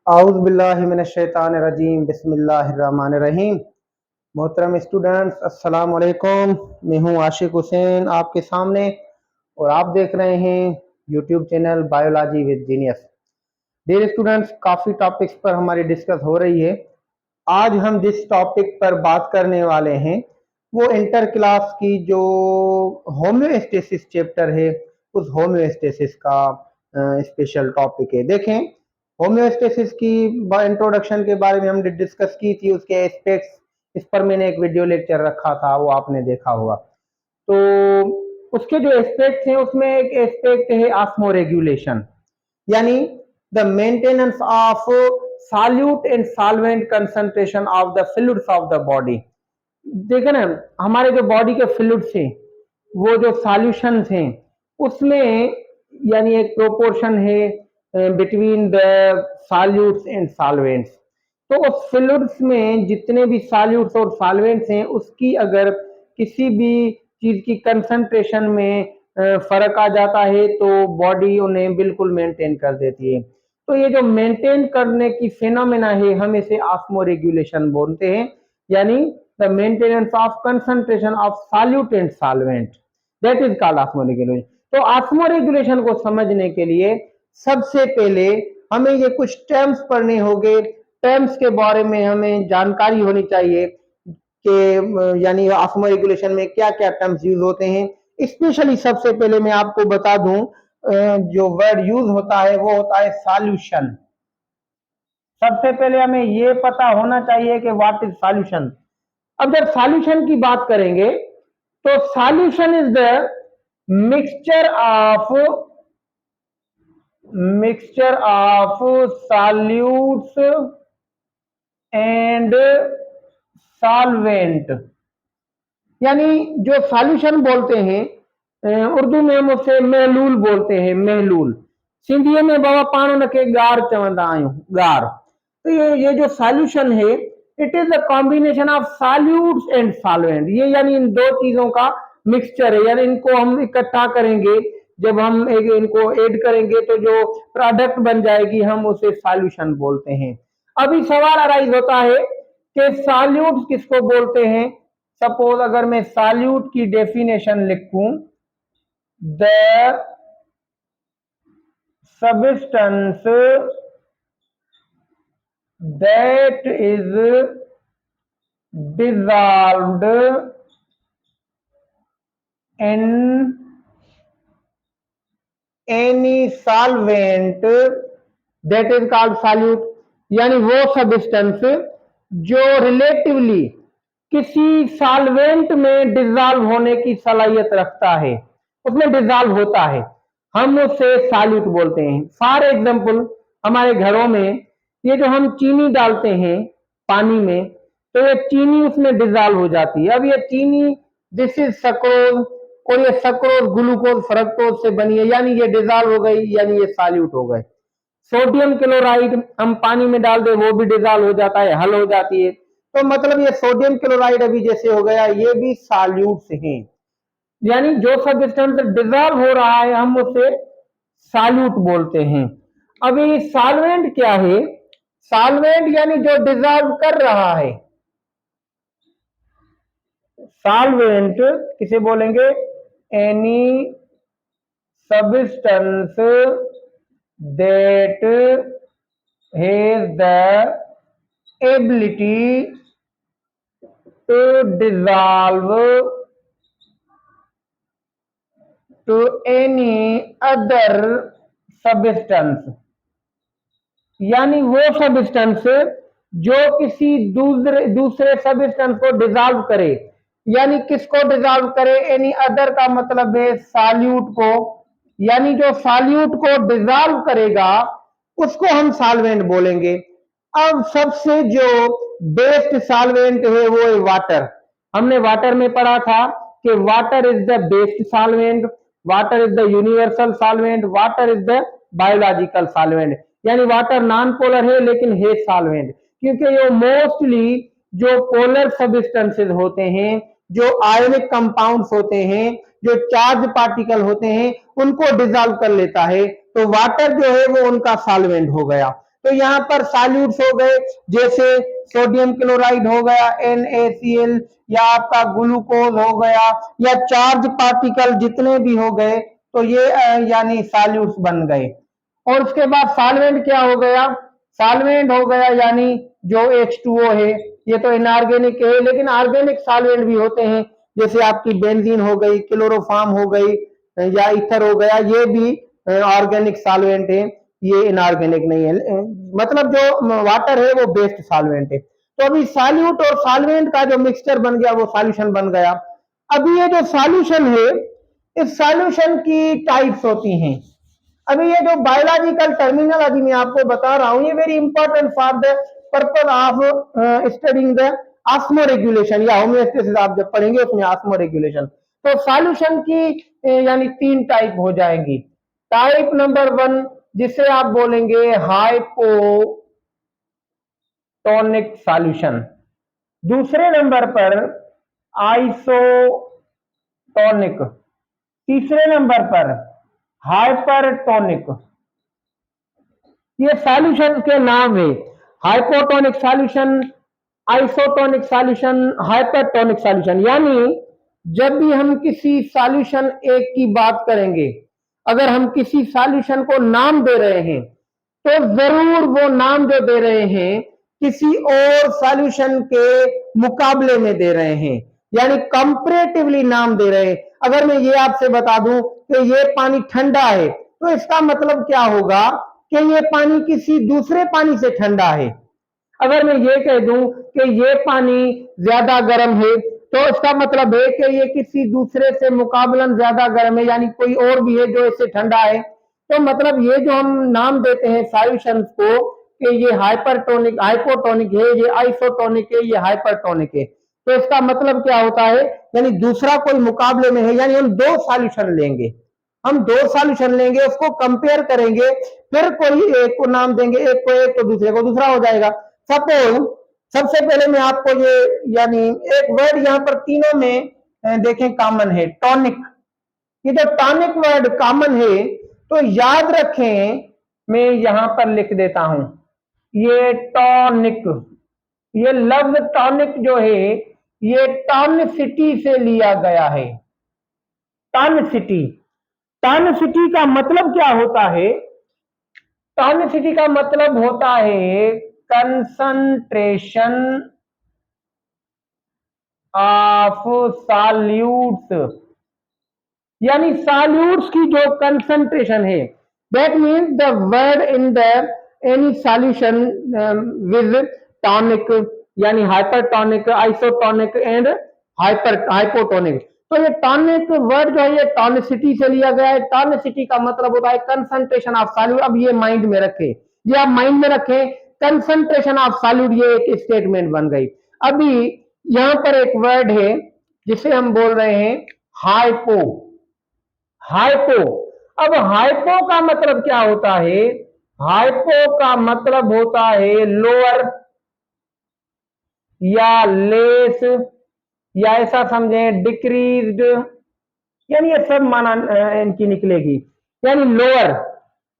आउज़ बिल्लाहि मिनश शैतानिर रजीम बिस्मिल्लाहिर्रहमानिर्रहीम। मोहतरम स्टूडेंट्स, अस्सलाम वालेकुम। मैं हूं आशिक हुसैन आपके सामने और आप देख रहे हैं YouTube channel biology with genius. Dear students, काफ़ी टॉपिक्स पर हमारी डिस्कस हो रही है। आज हम जिस टॉपिक पर बात करने वाले हैं वो इंटर क्लास की जो होम्योस्टेसिस चैप्टर है उस होम्योस्टेसिस का स्पेशल टॉपिक है। देखें, होम्योस्टेसिस की इंट्रोडक्शन के बारे में हमने डिस्कस की थी, उसके एस्पेक्ट्स, इस पर मैंने एक वीडियो लेक्चर रखा था, वो आपने देखा होगा। तो उसके जो एस्पेक्ट्स हैं उसमें एक एस्पेक्ट है ऑस्मो रेगुलेशन, यानी the maintenance of solute and solvent concentration of the fluids of the body. देखें ना, हमारे जो बॉडी के फ्लूइड्स हैं, वो जो सॉल्यूशंस हैं, उसमें यानी एक प्रोपोर्शन है between the solutes and solvents. तो उस फ्लूइड्स में जितने भी सॉल्यूट्स और सॉल्वेंट्स हैं, उसकी अगर किसी भी चीज की कंसंट्रेशन में फर्क आ जाता है तो बॉडी उन्हें बिल्कुल मेंटेन कर देती है। तो ये जो मेंटेन करने की फिनोमेना है, हम इसे ऑस्मो रेगुलेशन बोलते हैं, यानी the maintenance of concentration of solute and solvent, that is called osmo regulation. तो ऑस्मो रेगुलेशन को समझने के लिए सबसे पहले हमें ये कुछ टर्म्स पढ़ने होंगे। टर्म्स के बारे में हमें जानकारी होनी चाहिए कि यानी ऑस्मो रेगुलेशन में क्या क्या टर्म्स यूज होते हैं। स्पेशली सबसे पहले मैं आपको बता दूं, जो वर्ड यूज होता है वो होता है सॉल्यूशन। सबसे पहले हमें ये पता होना चाहिए कि व्हाट इज सॉल्यूशन। अब जब सॉल्यूशन की बात करेंगे तो solution is the mixture of solutes and solvent, यानी जो सॉल्यूशन बोलते हैं, उर्दू में हम उसे महलूल बोलते हैं। महलूल सिंधी में बाबा पाण के गार चवंदा आहियूं, गार। तो ये जो सॉल्यूशन है, it is a combination of solutes and solvent. ये यानी इन दो चीजों का मिक्सचर है, यानी इनको हम इकट्ठा करेंगे, जब हम इनको ऐड करेंगे तो जो प्रोडक्ट बन जाएगी हम उसे सॉल्यूशन बोलते हैं। अभी सवाल अराइज होता है कि सॉल्यूट्स किसको बोलते हैं। सपोज अगर मैं सॉल्यूट की डेफिनेशन लिखूं, the substance that is dissolved in any solvent that is called solute, यानी वो सब्सटेंस जो रिलेटिवली किसी सॉल्वेंट में डिजॉल्व होने की सलाहियत रखता है, उसमें डिजॉल्व होता है, हम उसे सॉल्यूट बोलते हैं। फॉर एग्जांपल, हमारे घरों में ये जो हम चीनी डालते हैं पानी में, तो ये चीनी उसमें डिजॉल्व हो जाती है। अब ये चीनी, दिस इज सक्रोज, और ये सक्रोज ग्लूकोज फ्रक्टोज से बनी है, यानी ये डिजॉल्व हो गई, यानी ये सॉल्यूट हो गए। सोडियम क्लोराइड हम पानी में डाल दे, वो भी डिजॉल्व हो जाता है, हल हो जाती है। तो मतलब ये सोडियम क्लोराइड अभी जैसे हो गया, ये भी सॉल्यूट्स हैं। यानी जो सब्सटेंस डिजॉल्व हो रहा है हम उसे सॉल्यूट बोलते हैं। अभी सॉल्वेंट क्या है? सॉल्वेंट यानी जो डिजॉल्व कर रहा है। सॉल्वेंट किसे बोलेंगे? Any substance that has the ability to dissolve to any other substance, यानी वो सब्सटेंस जो किसी दूसरे सब्सटेंस को डिजॉल्व करे। यानी किसको डिजॉल्व करे? एनी अदर का मतलब है सॉल्यूट को, यानी जो सॉल्यूट को डिजॉल्व करेगा उसको हम सॉल्वेंट बोलेंगे। अब सबसे जो बेस्ट सॉल्वेंट है वो है वाटर। हमने वाटर में पढ़ा था कि water is the best solvent, water is the universal solvent, water is the biological solvent. यानी वाटर नॉन पोलर है लेकिन है सॉल्वेंट, क्योंकि ये मोस्टली जो पोलर सब्सटेंसेस होते हैं, जो आयनिक कंपाउंड्स होते हैं, जो चार्ज पार्टिकल होते हैं, उनको डिसॉल्व कर लेता है। तो वाटर जो है वो उनका सॉल्वेंट हो गया। तो यहाँ पर सॉल्यूट्स हो गए, जैसे सोडियम क्लोराइड हो गया NaCl, या आपका ग्लूकोज हो गया, या चार्ज पार्टिकल जितने भी हो गए, तो ये यानी सॉल्यूट्स बन गए। और उसके बाद सॉल्वेंट क्या हो गया, सॉल्वेंट हो गया यानी जो H2O है, ये तो इनऑर्गेनिक है, लेकिन ऑर्गेनिक सॉल्वेंट भी होते हैं, जैसे आपकी बेंजीन हो गई, क्लोरोफॉर्म हो गई, या ईथर हो गया, ये भी ऑर्गेनिक सॉल्वेंट है, ये इनऑर्गेनिक नहीं है। मतलब जो वाटर है वो बेस्ड सॉल्वेंट है। तो अभी सॉल्यूट और सॉल्वेंट का जो मिक्सचर बन गया वो सॉल्यूशन बन गया। अभी ये जो सॉल्यूशन है, इस सॉल्यूशन की टाइप्स होती हैं। अभी ये जो बायोलॉजिकल टर्मिनोलॉजी मैं आपको बता रहा हूं, ये very important for the purpose of studying the osmo regulation, या होम्योस्टेसिस आप जब पढ़ेंगे उसमें ऑस्मो रेगुलेशन। तो सॉल्यूशन की यानी 3 टाइप हो जाएंगी। टाइप नंबर 1 जिसे आप बोलेंगे हाइपोटोनिक सॉल्यूशन, दूसरे नंबर पर आइसोटोनिक, तीसरे नंबर पर हाइपरटोनिक। ये सॉल्यूशन के नाम है, hypotonic solution, isotonic solution, hypertonic solution. यानी जब भी हम किसी सॉल्यूशन एक की बात करेंगे, अगर हम किसी सॉल्यूशन को नाम दे रहे हैं, तो जरूर वो नाम जो दे रहे हैं किसी और सॉल्यूशन के मुकाबले में दे रहे हैं, यानी कंपैरेटिवली नाम दे रहे हैं। अगर मैं ये आपसे बता दूं कि ये पानी ठंडा है, तो इसका मतलब क्या होगा कि ये पानी किसी दूसरे पानी से ठंडा है। अगर मैं ये कह दूं कि ये पानी ज्यादा गर्म है, तो इसका मतलब है कि ये किसी दूसरे से मुकाबलन ज्यादा गर्म है, यानी कोई और भी है जो इससे ठंडा है। तो मतलब ये जो हम नाम देते हैं सॉल्यूशंस को कि ये हाइपरटोनिक, हाइपोटोनिक है, ये आइसोटोनिक है, ये हाइपरटोनिक है, तो इसका मतलब क्या होता है, यानी दूसरा कोई मुकाबले में है, यानी हम 2 सॉल्यूशन लेंगे, हम 2 सॉल्यूशन लेंगे, उसको कंपेयर करेंगे, फिर कोई एक को नाम देंगे, एक को एक तो दूसरे को दूसरा हो जाएगा। सपोज सबसे पहले मैं आपको ये यानी एक वर्ड यहाँ पर तीनों में देखें कॉमन है, टॉनिक। ये जो टॉनिक वर्ड कॉमन है, तो याद रखें, मैं यहां पर लिख देता हूं, ये टॉनिक, ये लफ्ज टॉनिक जो है ये टॉनिसिटी से लिया गया है। टॉनिसिटी, टॉनिसिटी का मतलब क्या होता है, टॉनिसिटी का मतलब होता है कंसंट्रेशन ऑफ सॉल्यूट्स, यानी सॉल्यूट्स की जो कंसंट्रेशन है, that means the word in the any solution with tonic, यानी हाइपरटोनिक, आइसोटोनिक एंड हाइपोटोनिक। तो ये टॉनिक वर्ड जो है ये टॉनिसिटी से लिया गया है। टॉनिसिटी का मतलब होता है कंसंट्रेशन ऑफ सॉल्यूट। अब ये माइंड में रखें, ये आप माइंड में रखें, कंसंट्रेशन ऑफ सॉल्यूट, ये एक स्टेटमेंट बन गई। अभी यहां पर एक वर्ड है जिसे हम बोल रहे हैं हाइपो, हाइपो। अब हाइपो का मतलब क्या होता है, हाइपो का मतलब होता है लोअर या लेस, या ऐसा समझें डिक्रीज्ड, यानी ये सब माना इनकी निकलेगी, यानी लोअर।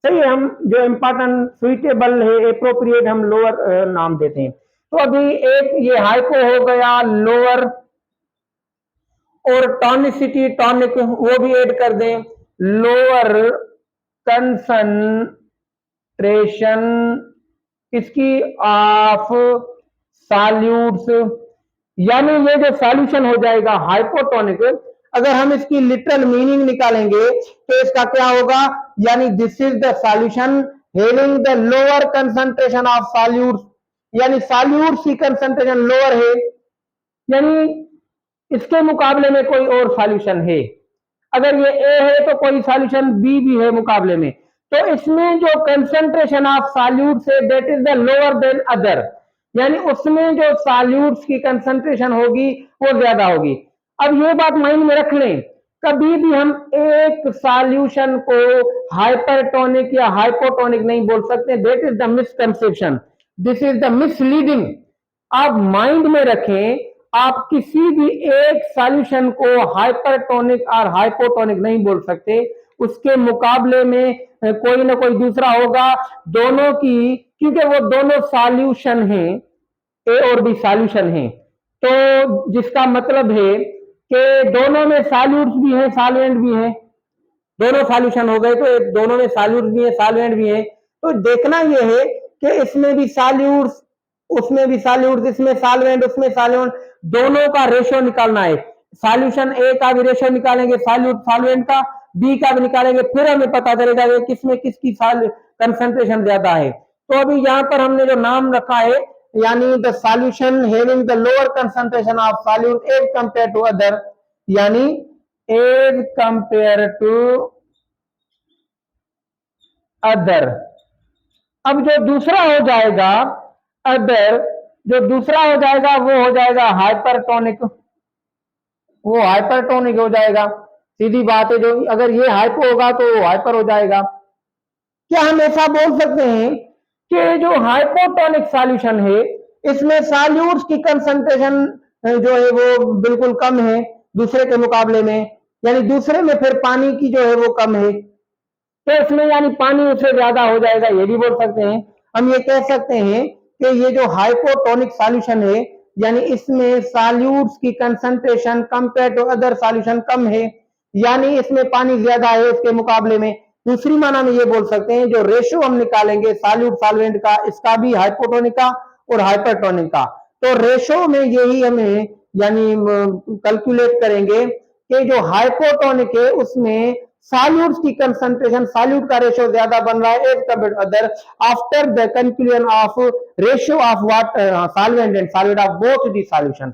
सही है, हम जो इंपॉर्टेंट सुइटेबल है एप्रोप्रिएट हम लोअर नाम देते हैं। तो अभी एक ये हाइपो हो गया लोअर, और टॉनिसिटी टॉनिक वो भी ऐड कर दें, लोअर कंसंट्रेशन इसकी ऑफ सॉल्यूट्स, यानी ये जो सॉल्यूशन हो जाएगा हाइपोटोनिक। अगर हम इसकी लिटरल मीनिंग निकालेंगे तो इसका क्या होगा, यानी this is the solution having the lower concentration of solutes, यानी सॉल्यूट्स की कंसंट्रेशन लोअर है, यानी इसके मुकाबले में कोई और सॉल्यूशन है। अगर ये ए है तो कोई सॉल्यूशन बी भी है मुकाबले में, तो इसमें जो कंसंट्रेशन ऑफ सॉल्यूट्स है that is the lower than other, यानी उसमें जो सॉल्यूट्स की कंसंट्रेशन होगी वो ज्यादा होगी। अब ये बात माइंड में रख लें, कभी भी हम एक सॉल्यूशन को हाइपरटोनिक या हाइपोटोनिक नहीं बोल सकते, that is the misconception, this is the misleading. आप माइंड में रखें, आप किसी भी एक सॉल्यूशन को हाइपरटोनिक और हाइपोटोनिक नहीं बोल सकते, उसके मुकाबले में कोई ना कोई दूसरा होगा दोनों की, क्योंकि वो दोनों सॉल्यूशन हैं, ए और बी सॉल्यूशन है, तो जिसका मतलब है कि दोनों में सॉल्यूट्स भी हैं सॉल्वेंट भी हैं, दोनों सॉल्यूशन हो गए तो दोनों में सॉल्यूट भी है सॉल्वेंट भी है। तो देखना यह है कि इसमें भी सॉल्यूट्स उसमें भी सॉल्यूट्स, इसमें सॉल्वेंट उसमें सॉल्वेंट, दोनों का रेशियो निकालना है। सॉल्यूशन ए का भी रेशियो निकालेंगे सॉल्यूट सॉल्वेंट का, बी का भी निकालेंगे, फिर हमें पता चलेगा कि किसमें किसकी कंसंट्रेशन ज्यादा है। तो अभी यहाँ पर हमने जो नाम रखा है, यानी the solution having the lower concentration of solute as compare to other, यानी एज कंपेयर टू अदर। अब जो दूसरा हो जाएगा अदर, जो दूसरा हो जाएगा वो हो जाएगा हाइपरटोनिक, वो हाइपरटोनिक हो जाएगा। सीधी बात है, जो अगर ये हाइपो होगा तो वो हाइपर हो जाएगा। क्या हम ऐसा बोल सकते हैं कि जो हाइपोटोनिक सॉल्यूशन है इसमें सॉल्यूट्स की कंसंट्रेशन जो है वो बिल्कुल कम है दूसरे के मुकाबले में, यानी दूसरे में फिर पानी की जो है वो कम है, तो इसमें यानी पानी उससे ज्यादा हो जाएगा, ये भी बोल सकते हैं। हम ये कह सकते हैं कि ये जो हाइपोटोनिक सॉल्यूशन है, यानी इसमें सॉल्यूट्स की concentration compare to other solution कम है, यानी इसमें पानी ज्यादा है उसके मुकाबले में। दूसरी माना में ये बोल सकते हैं जो रेशियो हम निकालेंगे सॉल्यूट सॉल्वेंट का, इसका भी हाइपोटोनिक का और हाइपरटोनिक का, तो रेशियो में यही हमें यानी कैलकुलेट करेंगे कि जो हाइपोटोनिक है उसमें सॉल्यूट्स की कंसंट्रेशन, सॉल्यूट का रेशियो ज्यादा बन रहा है as compare to other after the conclusion of ratio of water solvent and solvent of both the solution.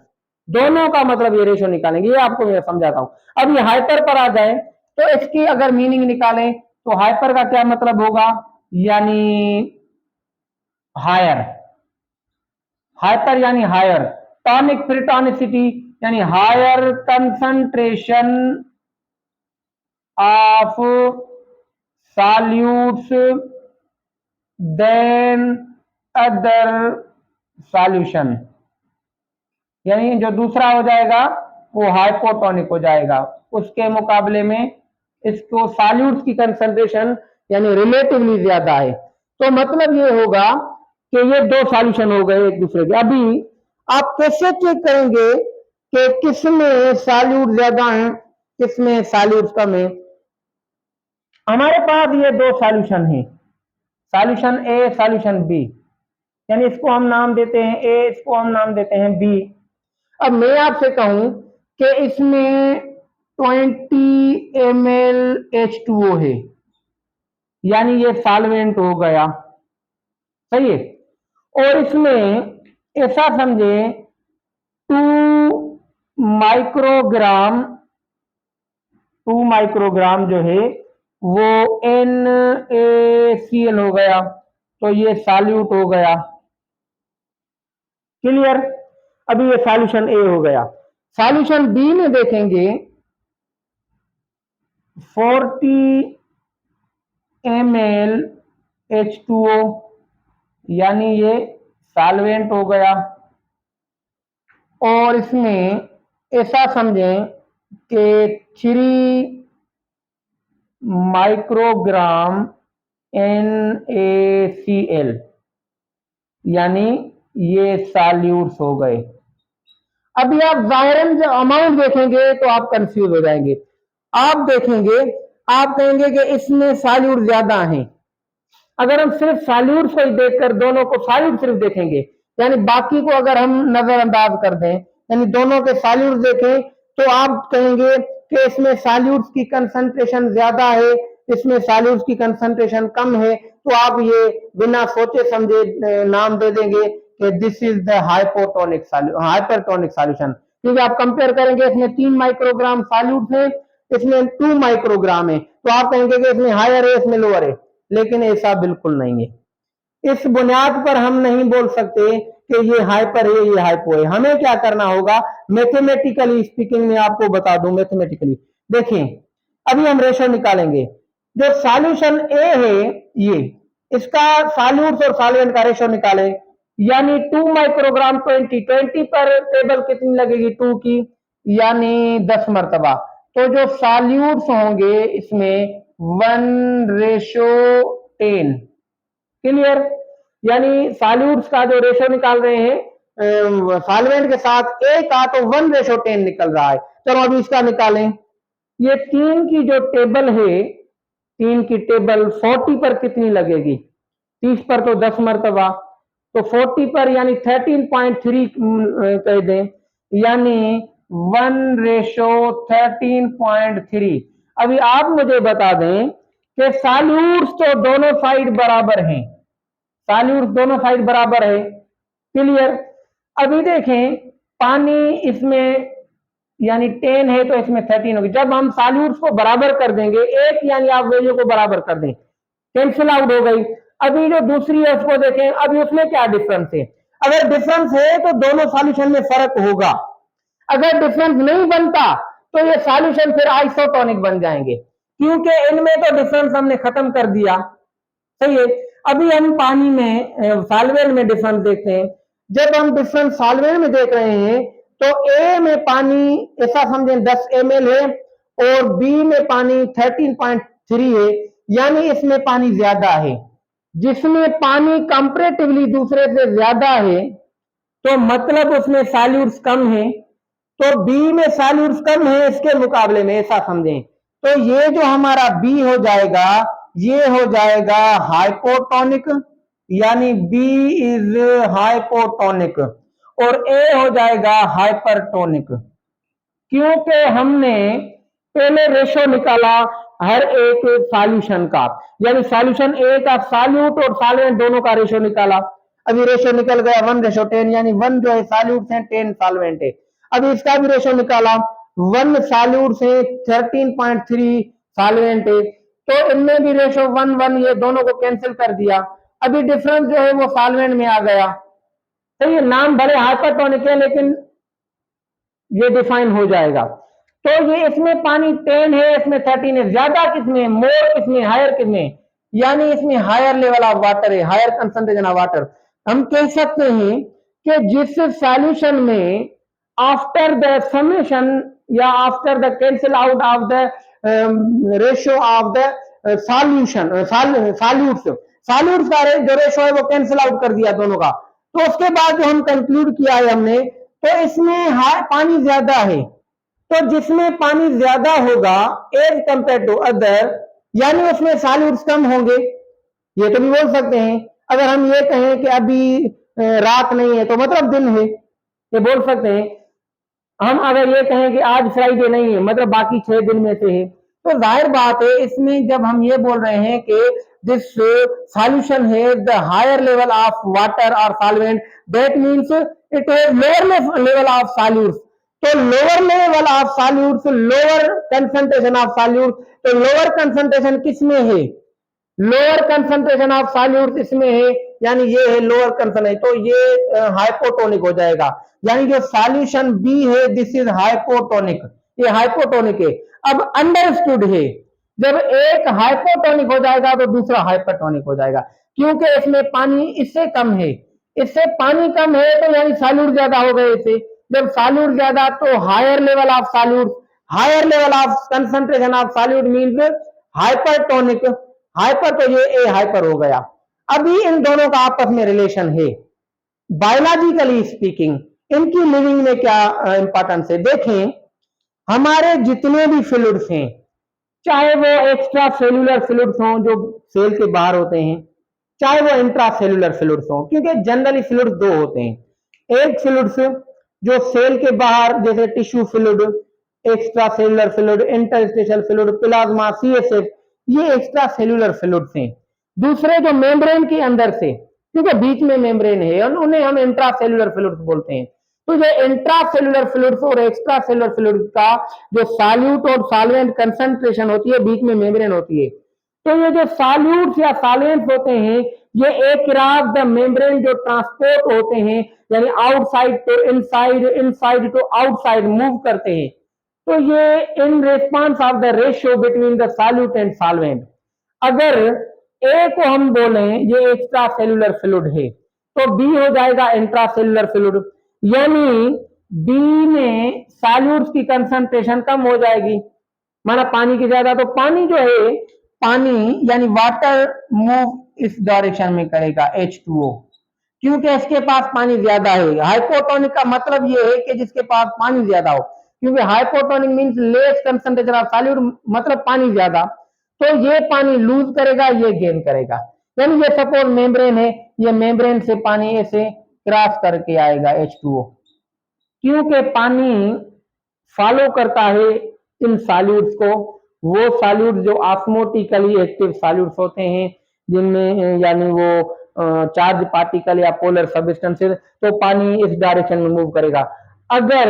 दोनों का मतलब ये रेशियो निकालेंगे, ये आपको मैं समझाता हूं। अब ये हाइपर पर आ जाए तो इसकी अगर मीनिंग निकालें तो हाइपर का क्या मतलब होगा, यानी हायर, हाइपर यानी हायर, टॉनिक फिर टॉनिसिटी यानी higher concentration of solutes than other solution, यानी जो दूसरा हो जाएगा वो हाइपोटोनिक हो जाएगा, उसके मुकाबले में इसको सॉल्यूट्स की कंसंट्रेशन यानी रिलेटिवली ज्यादा है। तो मतलब ये होगा कि ये दो सॉल्यूशन हो गए एक दूसरे के। अभी आप कैसे चेक करेंगे कि किसमें सॉल्यूट ज्यादा है किसमें सॉल्यूट कम है। हमारे पास ये दो सॉल्यूशन है, सॉल्यूशन ए सॉल्यूशन बी, यानी इसको हम नाम देते हैं ए, इसको हम नाम देते हैं बी। अब मैं आपसे कहूं कि इसमें 20 ml H2O है, यानी ये सॉल्वेंट हो गया, सही है। और इसमें ऐसा समझे 2 माइक्रोग्राम, 2 माइक्रोग्राम जो है वो NaCl हो गया, तो ये सॉल्यूट हो गया, क्लियर। अभी ये सॉल्यूशन ए हो गया। सॉल्यूशन बी में देखेंगे 40 ml H2O, यानी ये सॉल्वेंट हो गया। और इसमें ऐसा समझें कि 3 माइक्रोग्राम NaCl, यानी ये सॉल्यूट्स हो गए। अभी आप जाहिरन जब अमाउंट देखेंगे तो आप कंफ्यूज हो जाएंगे। आप देखेंगे, आप कहेंगे कि इसमें सॉल्यूट ज्यादा है। अगर हम सिर्फ सॉल्यूट को ही देखकर दोनों को सॉल्यूट सिर्फ देखेंगे, यानी बाकी को अगर हम नजरअंदाज कर दें, यानी दोनों के सॉल्यूट देखें, तो आप कहेंगे कि इसमें सॉल्यूट्स की कंसंट्रेशन ज्यादा है इसमें सॉल्यूट्स की कंसंट्रेशन कम है, तो आप ये बिना सोचे समझे नाम दे देंगे कि this is the hypotonic hypertonic solution. क्योंकि आप कंपेयर करेंगे इसमें 3 माइक्रोग्राम सॉल्यूट है, इसमें 2 माइक्रोग्राम है, तो आप कहेंगे कि इसमें हायर है इसमें लोअर है, लेकिन ऐसा बिल्कुल नहीं है। इस बुनियाद पर हम नहीं बोल सकते कि ये हाइपर है ये हाइपो है। हमें क्या करना होगा, मैथमेटिकली स्पीकिंग में आपको बता दूं, मैथमेटिकली देखिए अभी हम रेशो निकालेंगे। जो सॉल्यूशन ए है ये, इसका सॉल्यूट्स और सॉल्वेंट का रेशो निकाले, यानी 2 माइक्रोग्राम 20 पर टेबल कितनी लगेगी 2 की, यानी 10 मरतबा। तो जो सॉल्यूट्स होंगे इसमें 1:10। क्लियर? यानी सॉल्यूट्स का जो रेशो निकाल रहे हैं सॉल्वेंट के साथ ए का, तो 1:10 निकल रहा है। चलो अभी इसका निकालें। ये 3 की जो टेबल है, 3 की टेबल 40 पर कितनी लगेगी? 30 पर तो 10 मरतबा, तो 40 पर यानी 13.3 कह दें, यानी 1:13.3। अभी आप मुझे बता दें कि सॉल्यूट्स तो दोनों साइड बराबर हैं, सॉल्यूट्स दोनों साइड बराबर है। क्लियर? अभी देखें, पानी इसमें यानी 10 है तो इसमें 13 होगी। जब हम सॉल्यूट्स को बराबर कर देंगे, एक यानी आप वैल्यू को बराबर कर दें, कैंसिल आउट हो गई। अभी जो दूसरी है उसको देखें, अभी उसमें क्या डिफरेंस है? अगर डिफरेंस है तो दोनों सॉल्यूशन में फर्क होगा। अगर डिफरेंस नहीं बनता तो ये सॉल्यूशन फिर आइसोटोनिक बन जाएंगे, क्योंकि इनमें तो डिफरेंस हमने खत्म कर दिया। सही है। अभी हम पानी में सॉल्वेंट में डिफरेंस देखते हैं। जब हम डिफरेंस सॉल्वेंट में देख रहे हैं तो ए में पानी ऐसा समझें 10 ml है और बी में पानी 13.3 है, यानी इसमें पानी ज्यादा है। जिसमें पानी कंपैरेटिवली दूसरे से ज्यादा है तो मतलब उसमें सॉल्यूट्स कम है, तो बी में सॉल्यूट्स कम है इसके मुकाबले में, ऐसा समझें। तो ये जो हमारा बी हो जाएगा, ये हो जाएगा हाइपोटोनिक, यानी बी इज हाइपोटोनिक, और ए हो जाएगा हाइपरटोनिक। क्योंकि हमने पहले रेशो निकाला हर एक सॉल्यूशन का, यानी सॉल्यूशन ए का सॉल्यूट और सॉल्वेंट दोनों का रेशो निकाला। अभी रेशो निकल गया 1:10, यानी 1 जो है सॉल्यूट है, 10 सॉल्वेंट है। अभी इसका भी रेशो निकाला, 1 सॉल्यूट है, 13.3 सॉल्वेंट है, तो इनमें भी रेशो 1:1, ये दोनों को कैंसिल कर दिया। अभी डिफरेंस जो है वो सॉल्वेंट में आ गया। तो ये नाम भले हाइपरटोनिक है लेकिन ये डिफाइन हो जाएगा। तो ये इसमें पानी 10 है, इसमें 13 है। ज्यादा किसमें, मोर किसमें, हायर किसमें, यानी इसमें हायर लेवल ऑफ वाटर है, हायर कंसंट्रेशन ऑफ वाटर। हम कह सकते हैं कि जिस सॉल्यूशन में आफ्टर द समेशन या after the cancel out of the ratio of the solution solutes का जो रेशियो है वो कैंसिल आउट कर दिया दोनों का, तो उसके बाद जो हम कंक्लूड किया है हमने, तो इसमें पानी ज्यादा है। तो जिसमें पानी ज्यादा होगा एज कंपेयर टू अदर, यानी उसमें सॉल्यूट्स कम होंगे। ये तो भी बोल सकते हैं। अगर हम ये कहें कि अभी रात नहीं है तो मतलब दिन है, ये बोल सकते हैं। हम अगर ये कहें कि आज फ्राइडे नहीं है मतलब बाकी 6 दिन में से है, तो जाहिर बात है इसमें जब हम ये बोल रहे हैं कि दिस सॉल्यूशन है the higher level of water और solvent, that means it has lower level of solutes. तो lower level of solutes, lower concentration of solutes, तो लोअर कंसंट्रेशन किसमें है? लोअर कंसंट्रेशन ऑफ सॉल्यूट्स इसमें है, यानी ये है लोअर कंसंट्रेशन, तो ये हाइपोटोनिक हो जाएगा। यानी जो सॉल्यूशन बी है दिस इज हाइपोटोनिक, ये हाइपोटोनिक है। अब अंडरस्टूड है, जब एक हाइपोटोनिक हो जाएगा तो दूसरा हाइपरटोनिक हो जाएगा, क्योंकि इसमें पानी इससे कम है। इससे पानी कम है तो यानी सॉल्यूट ज्यादा हो गए इसे। जब सॉल्यूट ज्यादा तो higher level of solute, higher level of concentration of solute means hypertonic. Hyper तो ये ए हाइपर हो गया। अभी इन दोनों का आपस में रिलेशन है। बायोलॉजिकली स्पीकिंग इनकी लिविंग में क्या इंपॉर्टेंस है? देखें, हमारे जितने भी फ्लूइड्स हैं, चाहे वो एक्स्ट्रा सेलुलर फ्लूइड्स हों जो सेल के बाहर होते हैं, चाहे वो इंट्रा सेलुलर फ्लूइड्स हों, क्योंकि जनरली फ्लूइड्स दो होते हैं। एक फ्लूइड्स जो सेल के बाहर जैसे tissue fluid, extra cellular fluid, interstitial fluid, plasma, CSF, ये एक्स्ट्रा सेलुलर फ्लूइड्स हैं। दूसरे जो मेम्ब्रेन के अंदर से, क्योंकि बीच में मेम्ब्रेन है, उन्हें हम इंट्रा सेलुलर फ्लूइड्स बोलते हैं। तो ये इंट्रा सेलुलर फ्लूइड्स और एक्स्ट्रा सेलुलर फ्लूइड्स का जो सॉल्यूट और सॉल्वेंट कंसंट्रेशन होती है, बीच में मेम्ब्रेन होती है। तो ये जो सॉल्यूट्स या सॉल्वेंट्स होते हैं, ये एक क्रॉस द मेम्ब्रेन जो ट्रांसपोर्ट होते हैं, यानी outside to inside, inside to outside move करते हैं। तो ये in response of the ratio between the solute and solvent. अगर ए को हम बोलें ये एक्स्ट्रा सेलुलर फ्लूइड है, तो बी हो जाएगा इंट्रा सेलुलर फ्लूइड, यानी बी में सॉल्यूट्स की कंसंट्रेशन कम हो जाएगी, माना पानी की ज्यादा। तो पानी जो है पानी यानी वाटर मूव इस डायरेक्शन में करेगा H2O, क्योंकि इसके पास पानी ज्यादा है। हाइपोटोनिक का मतलब ये है कि जिसके पास पानी ज्यादा हो, क्योंकि hypotonic means less concentration of solute, मतलब पानी ज्यादा, तो ये पानी लूज करेगा, ये गेन करेगा। यानी ये सपोज मेम्ब्रेन है, ये मेम्ब्रेन से पानी ऐसे क्रॉस करके आएगा H2O, क्योंकि पानी फॉलो करता है इन सॉल्यूट्स को, वो सॉल्यूट जो ऑस्मोटिकली एक्टिव सॉल्यूट्स होते हैं, जिनमें यानी वो चार्ज पार्टिकल या पोलर सब्सटेंसेस, तो पानी इस डायरेक्शन में मूव करेगा। अगर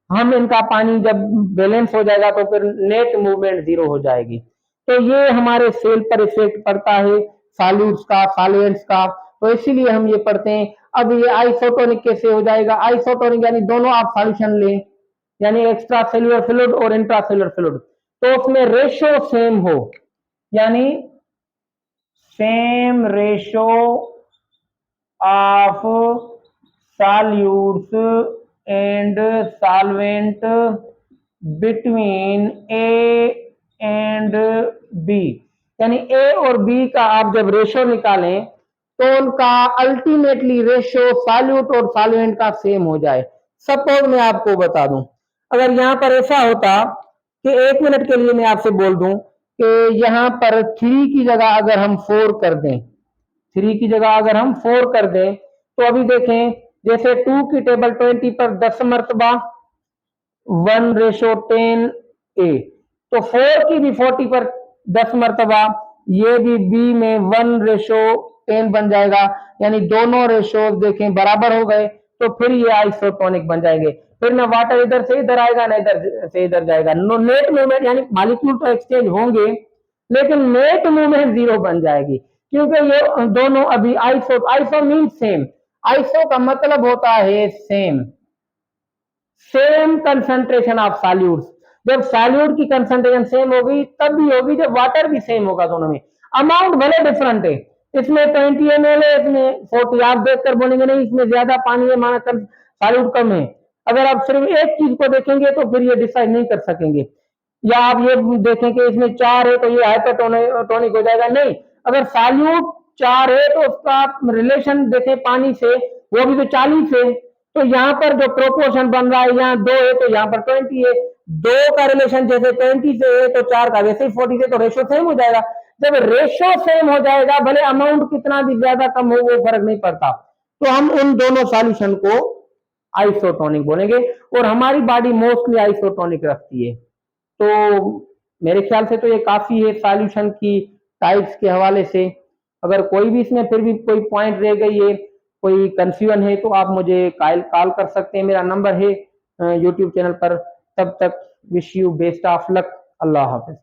हम इनका पानी जब बैलेंस हो जाएगा तो फिर नेट मूवमेंट जीरो हो जाएगी। तो ये हमारे सेल पर इफेक्ट पड़ता है सॉल्यूट्स का, सॉल्वेंट्स का, तो इसीलिए हम ये पढ़ते हैं। अब ये आइसोटोनिक कैसे हो जाएगा? आइसोटोनिक यानी दोनों आप सॉल्यूशन लें, यानी एक्स्ट्रा सेल्यूलर फ्लूइड और इंट्रासेल्यूलर फ्लूइड, तो उसमें रेशो सेम हो, यानी same ratio of solutes and solvent between A and B, यानी ए और बी का आप जब रेशो निकालें तो उनका अल्टीमेटली रेशो सॉल्यूट और सॉल्वेंट का सेम हो जाए। सपोज मैं आपको बता दूं, अगर यहां पर ऐसा होता कि 1 मिनट के लिए मैं आपसे बोल दूं कि यहां पर 3 की जगह अगर हम 4 कर दें, 3 की जगह अगर हम 4 कर दें, तो अभी देखें जैसे 2 की टेबल 20 पर 10 मरतबा 1:10 ए, तो 4 की भी 40 पर 10 मरतबा, ये भी बी में 1:10 बन जाएगा, यानी दोनों रेशो देखें बराबर हो गए, तो फिर ये आइसोटोनिक बन जाएंगे। फिर ना वाटर इधर से इधर आएगा ना इधर से इधर जाएगा, नो नेट मूवमेंट, यानी मॉलिक्यूल तो एक्सचेंज होंगे लेकिन नेट मूवमेंट जीरो बन जाएगी, क्योंकि ये दोनों अभी iso, iso mean same, iso का मतलब होता है same, same concentration of solutes. जब सॉल्यूट की कंसंट्रेशन सेम होगी तब भी होगी जब वाटर भी सेम होगा दोनों में। अमाउंट भले डिफरेंट है, इसमें 20 ml है, इसमें 40, आप देखकर बोलेंगे नहीं इसमें ज्यादा पानी है, माना सॉल्यूट कम है। अगर आप सिर्फ एक चीज को देखेंगे तो फिर ये डिसाइड नहीं कर सकेंगे, या आप ये देखें कि इसमें 4 है तो ये हाइपरटोनिक हो जाएगा, नहीं। अगर सॉल्यूट 4 है तो उसका रिलेशन देखें पानी से, वो भी तो 40 है, तो यहाँ पर जो प्रोपोर्शन बन रहा है, यहाँ 2 है तो यहाँ पर 20 है, 2 का रिलेशन जैसे 20 से है तो 4 का वैसे ही 40 से, तो रेशो सेम हो जाएगा। जब रेशो सेम हो जाएगा, भले अमाउंट कितना भी ज्यादा कम हो वो फर्क नहीं पड़ता, तो हम उन दोनों सॉल्यूशन को आइसोटोनिक बोलेंगे, और हमारी बॉडी मोस्टली आइसोटोनिक रखती है। तो मेरे ख्याल से तो ये काफी है सॉल्यूशन की टाइप्स के हवाले से। अगर कोई भी इसमें फिर भी कोई पॉइंट रह गई है, कोई कंफ्यूजन है, तो आप मुझे कॉल कर सकते हैं, मेरा नंबर है यूट्यूब चैनल पर। तब तक wish you best of luck, Allah Hafiz.